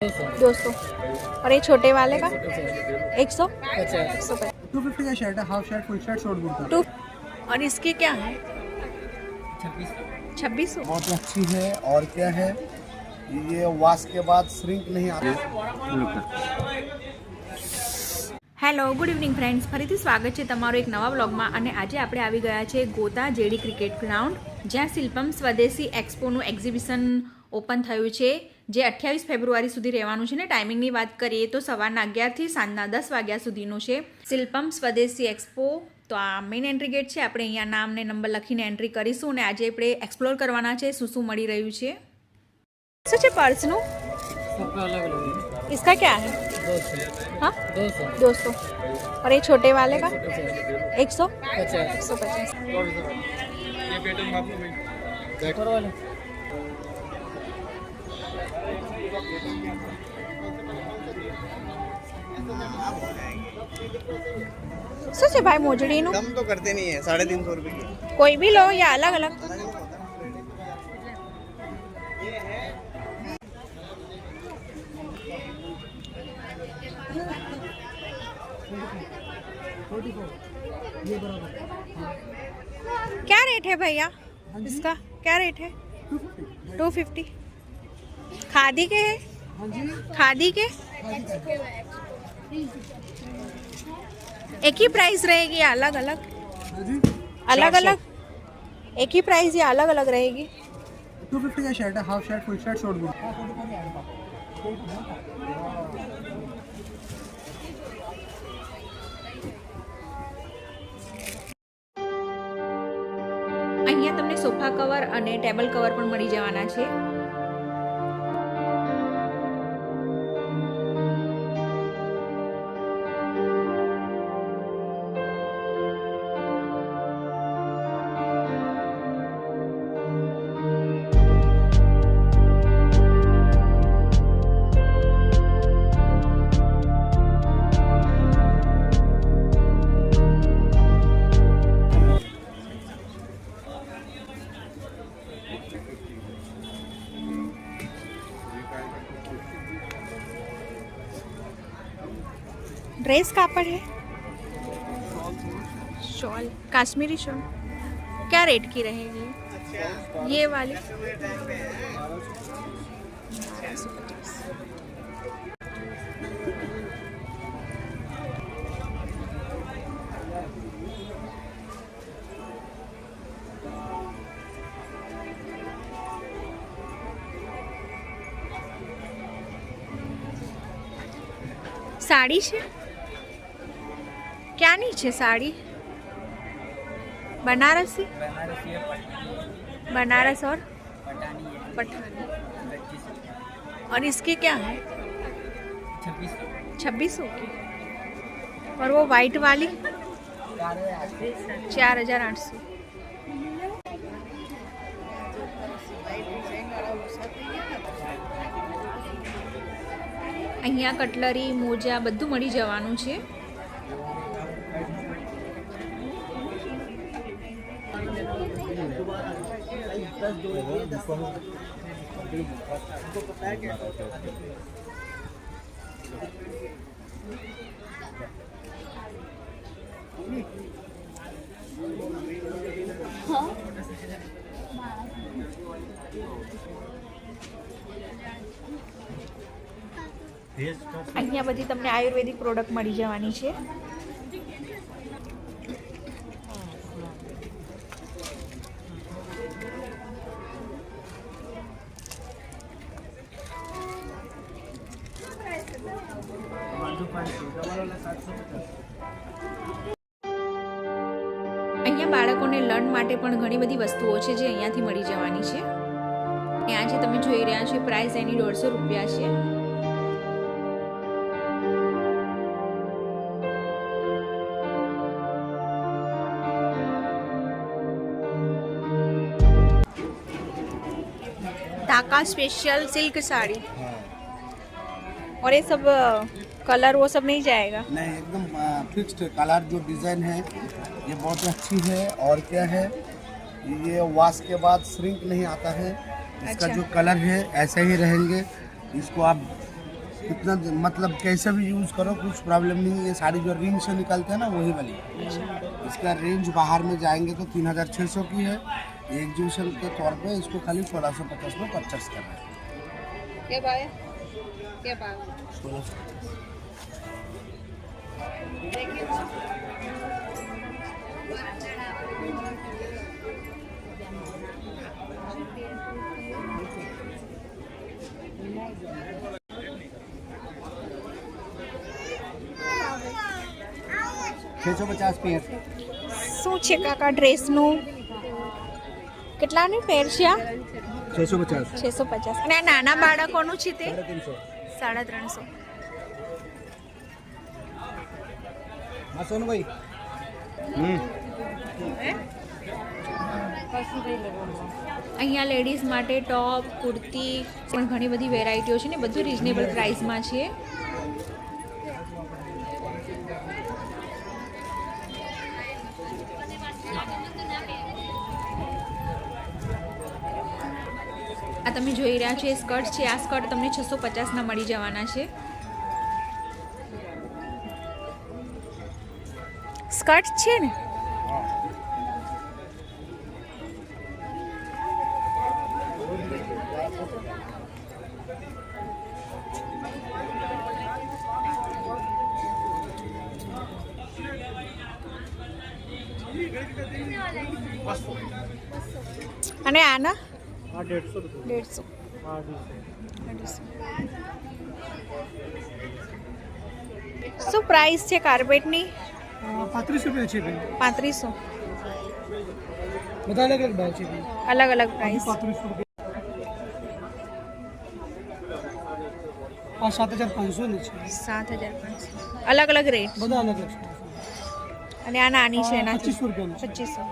200। और ये छोटे वाले का 100। 250 का शर्ट है, half shirt, full shirt, short kurta. 2। और इसकी क्या है? 2600। बहुत अच्छी है। और क्या है, ये वॉश के बाद श्रिंक नहीं आता। હેલો ગુડ ઇવનિંગ ફ્રેન્ડ્સ, ફરીથી સ્વાગત છે તમારું એક નવા વ્લોગમાં. અને આજે આપણે આવી ગયા છે ગોતા જેડી ક્રિકેટ ગ્રાઉન્ડ, જ્યાં શિલ્પમ સ્વદેશી એક્સપોનું એક્ઝિબિશન ઓપન થયું છે, જે 28 ફેબ્રુઆરી સુધી રહેવાનું છે. ને ટાઈમિંગની વાત કરીએ તો સવારના 11 થી સાંજના 10 વાગ્યા સુધીનું છે શિલ્પમ સ્વદેશી એક્સપો. તો આ મેઇન એન્ટ્રી ગેટ છે. આપણે અહીંયા નામ ને નંબર લખીને એન્ટ્રી કરીશું અને આજે આપણે એક્સપ્લોર કરવાના છે શું શું મળી રહ્યું છે. શું છે પર્સનું? इसका क्या है? 200। 200। और ये छोटे वाले का 100। 150। શું છે ભાઈ મોજડીનું? कम तो करते नहीं है, 350 रुपए की। કોઈ બી લો યા અલગ અલગ? क्या रेट है भैया इसका? क्या रेट है? 250। खादी के है? खादी के एक ही प्राइस रहेगी या अलग अलग? अलग अलग एक ही प्राइस या अलग अलग रहेगी? 250 का शर्ट है, half shirt, full shirt, short kurta. અહીંયા તમને સોફા કવર અને ટેબલ કવર પણ મળી જવાના છે. ड्रेस कापड़ है, शॉल, कश्मीरी शॉल. क्या रेट की रहेगी ये वाली? 450. साड़ी છે? क्या नहीं है साड़ी? बनारसी, बनारस और पठानी. और इसकी क्या है? 2600 की. और वो वाइट वाली 4800. અહીંયા કટલરી, મોજા બધું મળી જવાનું છે. અહીંયા બધી તમને આયુર્વેદિક પ્રોડક્ટ મળી જવાની છે. અહીંયા બાળકોને લર્ન માટે પણ ઘણી બધી વસ્તુઓ છે જે અહીંયાથી મળી જવાની છે. ત્યાં જે તમે જોઈ રહ્યા છો પ્રાઇસ એની 150 રૂપિયા છે. Dhaka special silk sari. और ये सब कलर वो सब नहीं जाएगा? नहीं, एकदम फिक्स्ड कलर जो डिज़ाइन है ये बहुत अच्छी है। और क्या है, ये वॉश के बाद श्रिंक नहीं आता है। इसका अच्छा। जो कलर है ऐसे ही रहेंगे। इसको आप कितना मतलब कैसे भी यूज़ करो कुछ प्रॉब्लम नहीं। ये साड़ी जो रिंग से निकलते हैं ना वही वाली है। इसका रेंज बाहर में जाएंगे तो 3600 की है। एग्जीबिशन के तौर पे इसको खाली 1650 में परचेस कर रहे हैं। क्या भाव है? क्या भाव? 1650। पेयर શું છે કાકા ડ્રેસનું કેટલાની પેર છે આ 650 650 અને આ નાના બાળકોનું છે તે 350 सोनू भाई અહીંયા લેડીઝ માટે ટોપ કુર્તી પણ ઘણી બધી વેરાયટીઓ છે ને બધું રિઝનેબલ પ્રાઇસમાં છે. આ તમે જોઈ રહ્યા છો એ સ્કર્ટ છે. આ સ્કર્ટ તમને 650ના મળી જવાના છે. સ્કર્ટ છે ને અને આના 150 શું પ્રાઇસ છે કાર્પેટની? 35 रुपये છે ભાઈ. 3500. બધા અલગ અલગ ભાવ છે ભાઈ. અલગ અલગ પ્રાઇસ. 35 રૂપિયા. આ 7500 ની છે. 7500 અલગ અલગ રેટ. બધા અલગ અલગ છે. અને આ નાની છે એના 25 રૂપિયાની છે. 2500.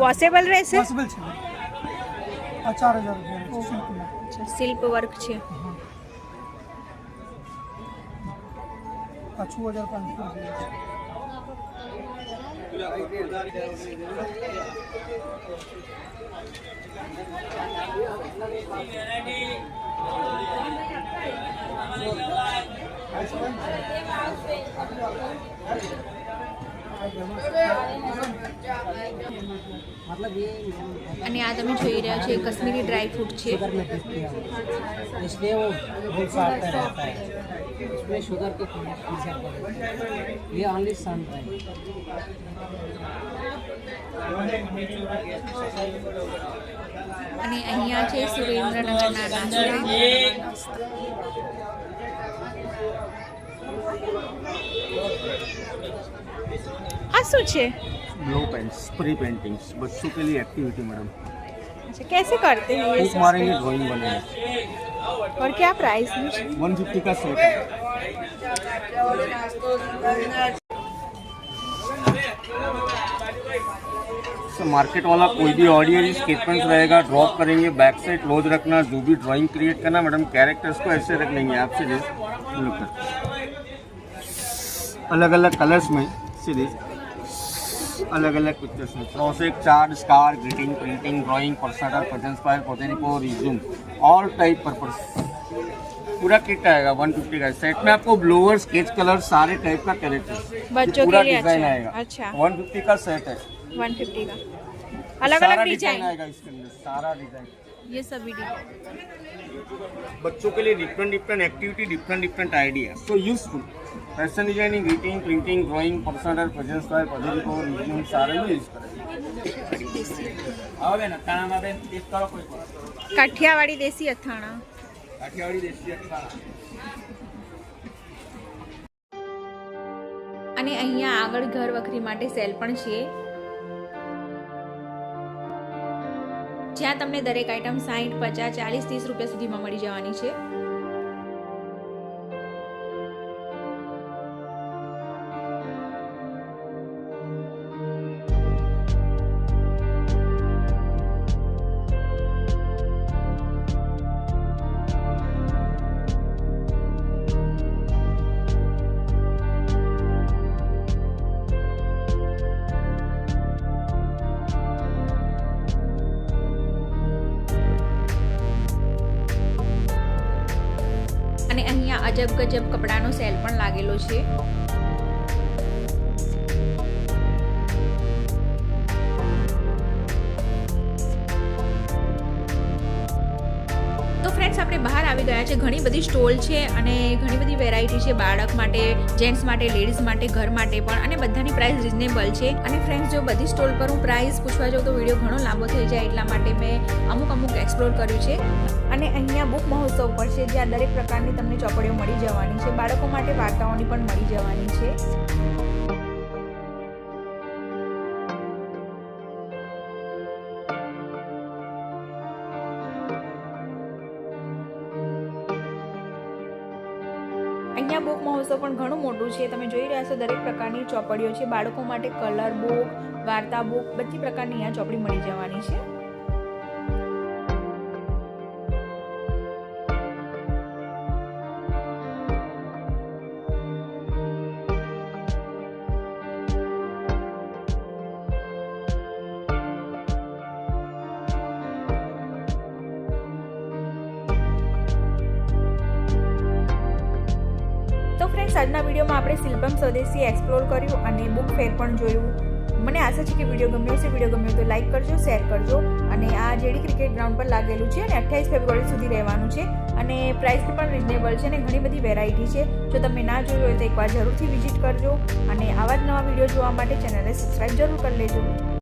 વોશેબલ રહેશે? પોસિબલ છે ભાઈ. આ 4000 રૂપિયા છે સિલ્કમાં. શિલ્પ વર્ક છે. આ 6500 રૂપિયા છે. અને આ તમે જોઈ રહ્યા છો એ કાશ્મીરી ડ્રાય ફ્રૂટ છે. इसलिए वो बहुत सा आता रहता है. इसमें शुगर के फीचर पड़े. ये ओनली सन ड्राई. અને અહીંયા છે સુરેન્દ્રનગરના નાસ્તા. આ શું છે? ब्लो पेंट्स प्री पेंटिंग्स बच्चों के लिए एक्टिविटी मैडम. अच्छा कैसे करते हैं ये फूक मारेंगे ड्राइंग बनेगा. और क्या प्राइस है? 150 का सेट है. सर मार्केट वाला कोई भी ऑर्डिनरी स्केच पेन्स रहेगा, ड्रॉप करेंगे, बैक साइड क्लोज रखना, जो भी ड्राइंग क्रिएट करना मैडम कैरेक्टर्स को ऐसे रख लेंगे आपसे लुक अलग अलग कलर्स में सीधे अलग अलग पिक्चर्स में क्रॉसेक, चार्ट, स्कार, greeting, printing, drawing, personal, presence file, पोटेनिको, रिज्यूम, ऑल टाइप पर्पस पूरा किट आएगा. 150 का सेट में आपको ब्लोअर, स्केच कलर, सारे टाइप का कैरेक्टर बच्चों पूरा के लिए डिजाइन अच्छा. आएगा. अच्छा 150 का सेट है. 150 का अलग सारा अलग डिजाइन. आएगा इसके अंदर, सारा डिजाइन ये सभी डिजाइन. बच्चों के लिए different activity, different idea. So useful. Fashion designing, greeting, printing, drawing, personal, presence file, पोटेनिको, रिज्यूम सारे में यूज करेंगे. આવે ને અથાણામાં બેન ટેસ્ટ કરો કોઈ પણ. કાઠિયાવાડી દેશી અથાણા. કાઠિયાવાડી દેશી અથાણા. અને અહીંયા આગળ ઘર વખરી માટે સેલ પણ છે જ્યાં તમને દરેક આઈટમ 60, 50, 40, 30 રૂપિયા સુધીમાં મળી જવાની છે. અજબ ગજબ કપડાનો સેલ પણ લાગેલો છે. તો ફ્રેન્ડ્સ આપણે બહાર આવી ગયા છે. ઘણી બધી સ્ટોલ છે અને ઘણી બધી વેરાયટી છે બાળક માટે, જેન્ટ્સ માટે, લેડીઝ માટે, ઘર માટે પણ, અને બધાની પ્રાઇસ રિઝનેબલ છે. અને ફ્રેન્ડ્સ જો બધી સ્ટોલ પર હું પ્રાઇસ પૂછવા જાઉં તો વિડીયો ઘણો લાંબો થઈ જાય, એટલા માટે મેં અમુક એક્સપ્લોર કર્યું છે. અને અહીંયા બુક મહોત્સવ પર છે, જ્યાં દરેક પ્રકારની તમને ચોપડીઓ મળી જવાની છે. બાળકો માટે વાર્તાઓની પણ મળી જવાની છે. અહીંયા બુક મહોત્સવ પણ ઘણું મોટું છે. તમે જોઈ રહ્યા છો દરેક પ્રકારની ચોપડીઓ છે. બાળકો માટે કલર બુક, વાર્તા બુક, બધી પ્રકારની અહીંયા ચોપડી મળી જવાની છે. તો ફ્રેન્ડ્સ આજના વિડીયોમાં આપણે શિલ્પમ સ્વદેશી એક્સપ્લોર કર્યું અને બુક ફેર પણ જોયું. મને આશા છે કે વિડીયો ગમ્યો હશે. વિડીયો ગમ્યો તો લાઇક કરજો, શેર કરજો. અને આ જેડી ક્રિકેટ ગ્રાઉન્ડ પર લાગેલું છે અને 28 ફેબ્રુઆરી સુધી રહેવાનું છે અને પ્રાઇસ પણ રિઝનેબલ છે અને ઘણી બધી વેરાયટી છે. જો તમે ના જોયું હોય તો એકવાર જરૂરથી વિઝિટ કરજો અને આવા જ નવા વિડીયો જોવા માટે ચેનલને સબસ્ક્રાઈબ જરૂર કરી લેજો.